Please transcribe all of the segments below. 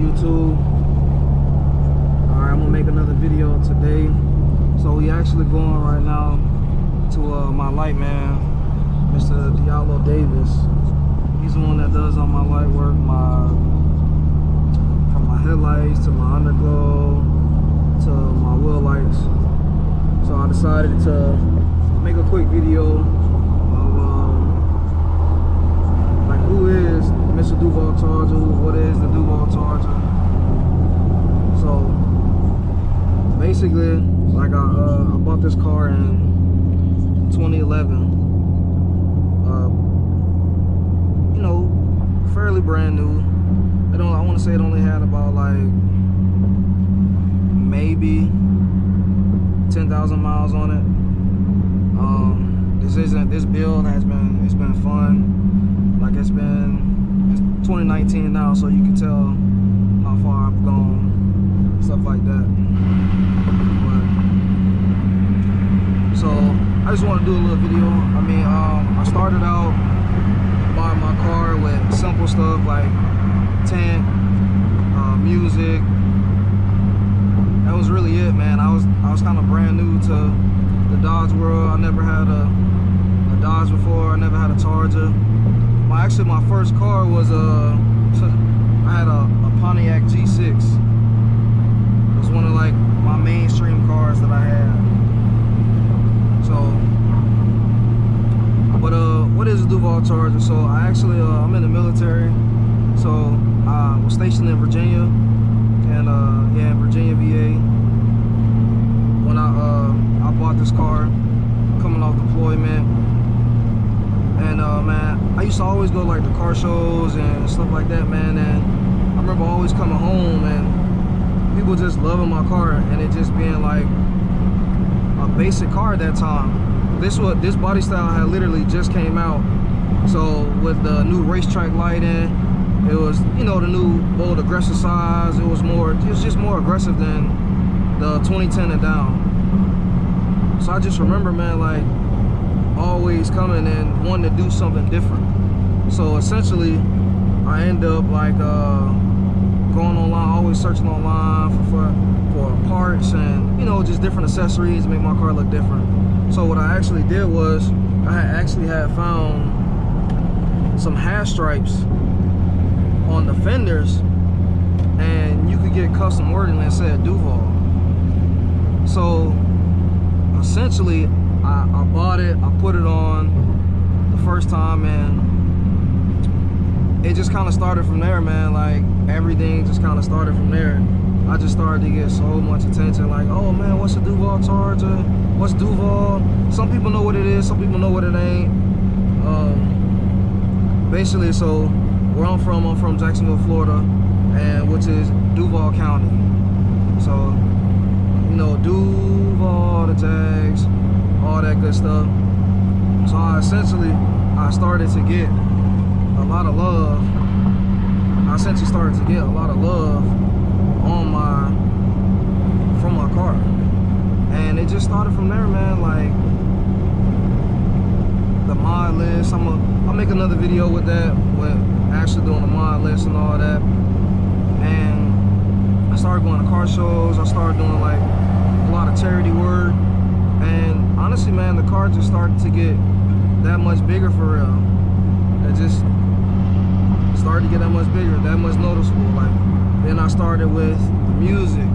YouTube? Alright, I'm gonna make another video today. So we actually going right now to my light man, Mr. Diallo Davis. He's the one that does all my light work, from my headlights to my underglow to my wheel lights. So I decided to make a quick video of like who is Mr. Duval Charger, what is the Duval Charger. So basically, like I bought this car in 2011. You know, fairly brand new. I want to say it only had about like maybe 10,000 miles on it. This build has been fun. Like it's 2019 now, so you can tell how far I've gone, stuff like that. But, so I just want to do a little video. I mean, I started out buying my car with simple stuff like tent, music. That was really it, man. I was kind of brand new to the Dodge world. I never had a Dodge before. I never had a Charger. Actually, my first car was I had a Pontiac G6. It was one of like my mainstream cars that I had. So, but what is a Duval Charger? So I actually I'm in the military. So I was stationed in Virginia, and yeah, in Virginia, VA. When I bought this car, coming off deployment, and man, I used to always go like the car shows and stuff like that, man. And I remember always coming home and people just loving my car, and it just being like a basic car at that time. This body style had literally just came out. So with the new racetrack lighting, it was, you know, the new bold aggressive size. It was just more aggressive than the 2010 and down. So I just remember, man, like always coming and wanting to do something different. So essentially, I end up like going online, always searching online for parts and, you know, just different accessories to make my car look different. So what I actually did was I actually had found some hash stripes on the fenders, and you could get custom wording that said Duval. So essentially, I bought it, I put it on the first time, and it just kind of started from there, man. Like everything just kind of started from there. I just started to get so much attention, like, oh man, what's a Duval Charger? What's Duval? Some people know what it is, some people know what it ain't. Basically, so where I'm from Jacksonville, Florida, and which is Duval County. So, you know, Duval, the Jags, all that good stuff. So I started to get a lot of love. From my car, and it just started from there, man. Like the mod list, I'll make another video with that, with actually doing the mod list and all that. And I started going to car shows. I started doing like a lot of charity work, and honestly, man, the car just started to get that much bigger for real. It just started to get that much bigger, that much noticeable. Like then I started with the music.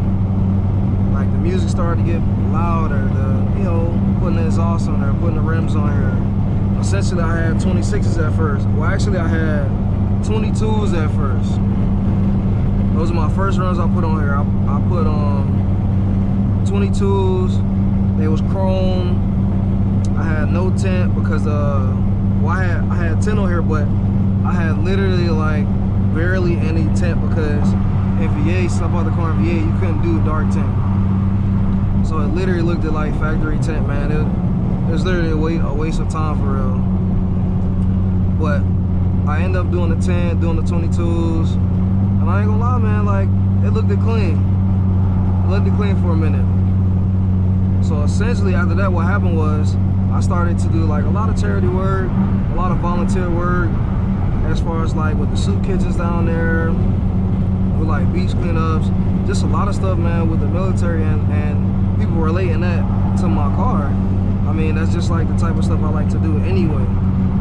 Like the music started to get louder. You know, putting the exhaust on there, putting the rims on here. Essentially, I had 26s at first. Well, actually, I had 22s at first. Those are my first rims I put on here. I put 22s. They was chrome. I had no tint because well, I had tint on here, but I had literally like barely any tint because in VA, stuff about the car in VA, you couldn't do dark tint. So it literally looked at like factory tint, man. It was literally a waste of time for real. But I ended up doing the tint, doing the 22s, and I ain't gonna lie, man, like it looked clean. It looked clean for a minute. So essentially after that, what happened was I started to do like a lot of charity work, a lot of volunteer work, as far as like with the soup kitchens down there, with like beach cleanups, just a lot of stuff, man, with the military, and people relating that to my car. I mean, that's just like the type of stuff I like to do anyway.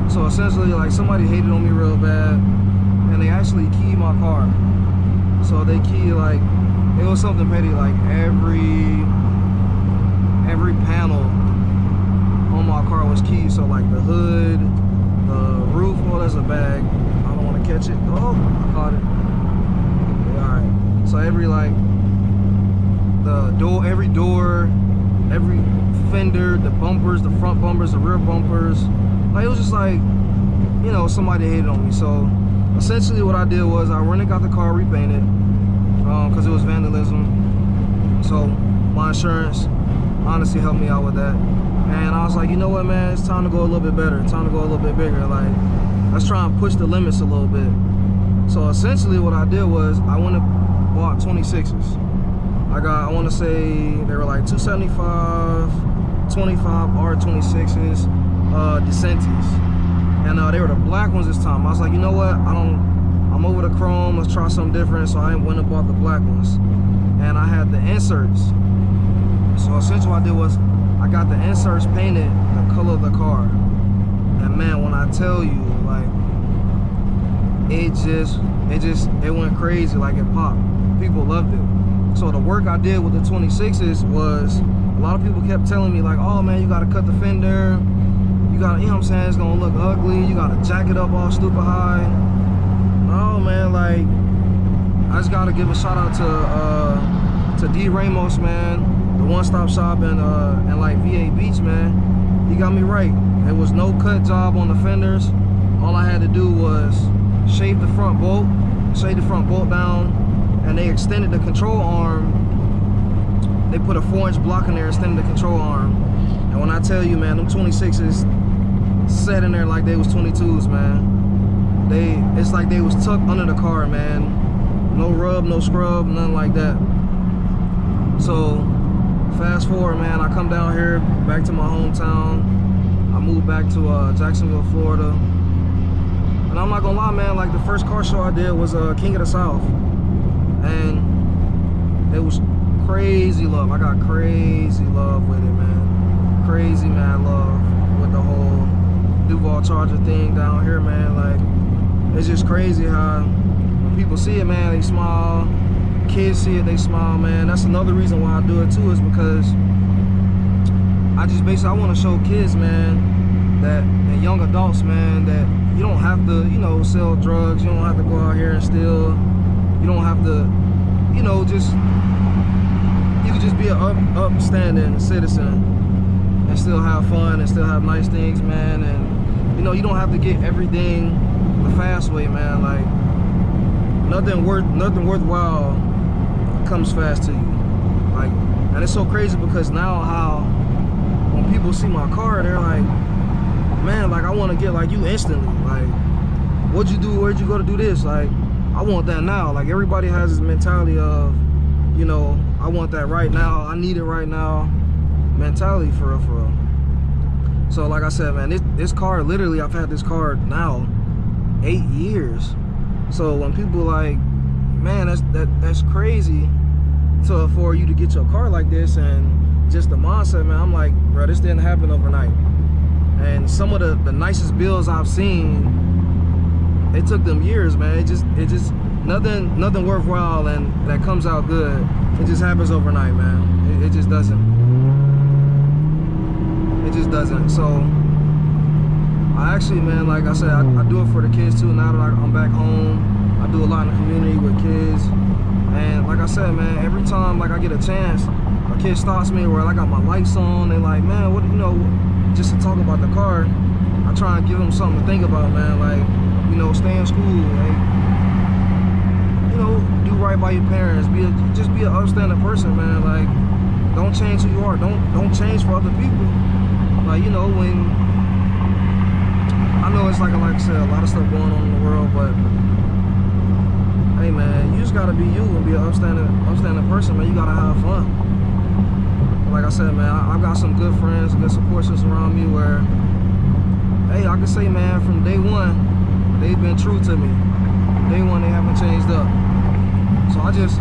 So essentially, like, somebody hated on me real bad, and they actually keyed my car. So they keyed, like, it was something petty, like every panel on my car was keyed. So like the hood, the roof, oh, that's a bag. I don't want to catch it. Oh, I caught it. Yeah, all right. So every, like, the door, every fender, the bumpers, the front bumpers, the rear bumpers, like, it was just like, you know, somebody hated on me. So essentially what I did was I went and got the car repainted, because it was vandalism. So my insurance honestly helped me out with that, and I was like, you know what, man, it's time to go a little bit better, it's time to go a little bit bigger. Like, let's try and push the limits a little bit. So essentially what I did was I went and bought 26s. I want to say they were like 275, 25 R26s, Decentis, and they were the black ones this time. I was like, you know what, I'm over the chrome, let's try something different. So I went and bought the black ones, and I had the inserts. So essentially what I did was I got the inserts painted the color of the car, and man, when I tell you, like, it went crazy. Like, it popped. People loved it. So the work I did with the 26s was, a lot of people kept telling me, like, oh man, you gotta cut the fender, you gotta, you know what I'm saying, it's gonna look ugly, you gotta jack it up all stupid high. No, man, like, I just gotta give a shout out to D Ramos, man, the one-stop shop in like VA Beach, man. He got me right. There was no cut job on the fenders. All I had to do was shave the front bolt down, and they extended the control arm. They put a 4-inch block in there, extended the control arm. And when I tell you, man, them 26s sat in there like they was 22s, man. It's like they was tucked under the car, man. No rub, no scrub, nothing like that. So fast forward, man, I come down here back to my hometown. I moved back to Jacksonville, Florida. And I'm not gonna lie, man, like, the first car show I did was King of the South, and it was crazy love. I got crazy love with it, man. Crazy mad love with the whole Duval Charger thing down here, man. Like, it's just crazy how when people see it, man, they smile. Kids see it, they smile, man. That's another reason why I do it too, is because I want to show kids, man, that, and young adults, man, that you don't have to, you know, sell drugs. You don't have to go out here and steal. You don't have to, you know, you can just be an upstanding citizen and still have fun and still have nice things, man. And, you know, you don't have to get everything the fast way, man. Like, nothing worthwhile comes fast to you. Like, and it's so crazy because now how when people see my car, they're like, man, like, I want to get like you instantly. Like, what'd you do? Where'd you go to do this? Like, I want that now. Like, everybody has this mentality of, you know, I want that right now, I need it right now mentality, for real, for real. So like I said, man, this car, literally, I've had this car now 8 years. So when people like, man, that's crazy for you to get your car like this, and just the mindset, man, I'm like, bro, this didn't happen overnight. And some of the nicest builds I've seen, it took them years, man. It just nothing worthwhile and that comes out good, it just happens overnight, man. It just doesn't. It just doesn't. So I actually, man, like I said, I do it for the kids too. Now that I'm back home, I do a lot in the community with kids. And like I said, man, every time like I get a chance, a kid stops me where I got my lights on, they like, man, what, you know, just to talk about the car, I try and give them something to think about, man. Like, you know, stay in school, like, you know, do right by your parents, just be an upstanding person, man. Like, don't change who you are, don't change for other people. Like, you know, when I know it's like I said, a lot of stuff going on in the world, but hey, man, you just gotta be you and be an upstanding person, man. You gotta have fun. Like I said, man, I've got some good friends, good support system around me where, hey, I can say, man, from day one, they've been true to me. Day one, they haven't changed up. So I just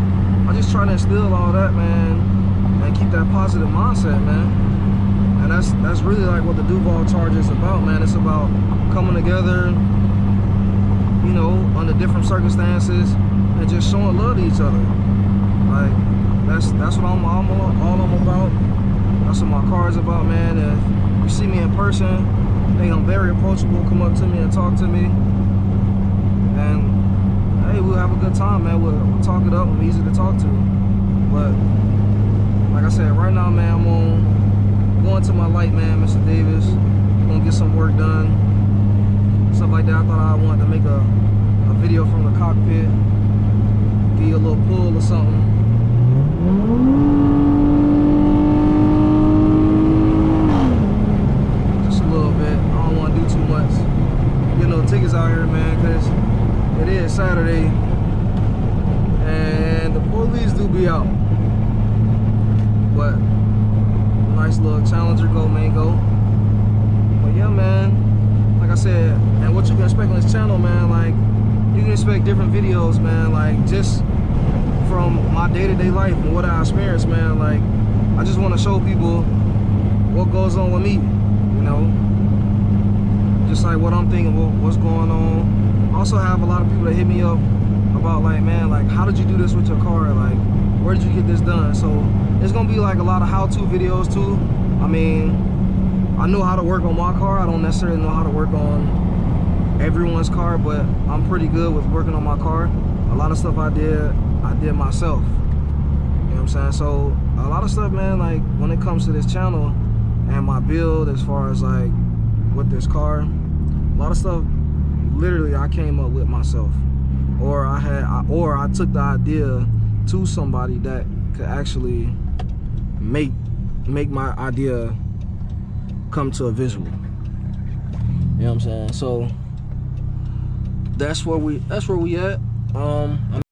try to instill all that, man, and keep that positive mindset, man. And that's really like what the Duval charge is about, man. It's about coming together, you know, under different circumstances, and just showing love to each other. Like that's what I'm about. That's what my car is about, man. If you see me in person, hey, I'm very approachable. Come up to me and talk to me, and hey, we'll have a good time, man. We'll talk it up. I'm easy to talk to. But like I said, right now, man, I'm going to my light, man, Mr. Davis. I'm gonna get some work done, stuff like that. I thought I wanted to make a video from the cockpit, give you a little pull or something. Just a little bit. I don't want to do too much. Get no tickets out here, man, because it is Saturday and the police do be out. But nice little Challenger go, mango. But yeah, man, like I said, and what you can expect on this channel, man, like you can expect different videos, man, like just from my day-to-day life and what I experience, man. Like I just want to show people what goes on with me, you know, just like what I'm thinking, what's going on. I also have a lot of people that hit me up about like, man, like how did you do this with your car, like where did you get this done? So it's gonna be like a lot of how-to videos too. I mean, I know how to work on my car. I don't necessarily know how to work on everyone's car, but I'm pretty good with working on my car. A lot of stuff I did myself, you know what I'm saying? So a lot of stuff, man, like when it comes to this channel and my build as far as like with this car, a lot of stuff literally I came up with myself, or I took the idea to somebody that could actually make my idea come to a visual. You know what I'm saying? So that's where we at.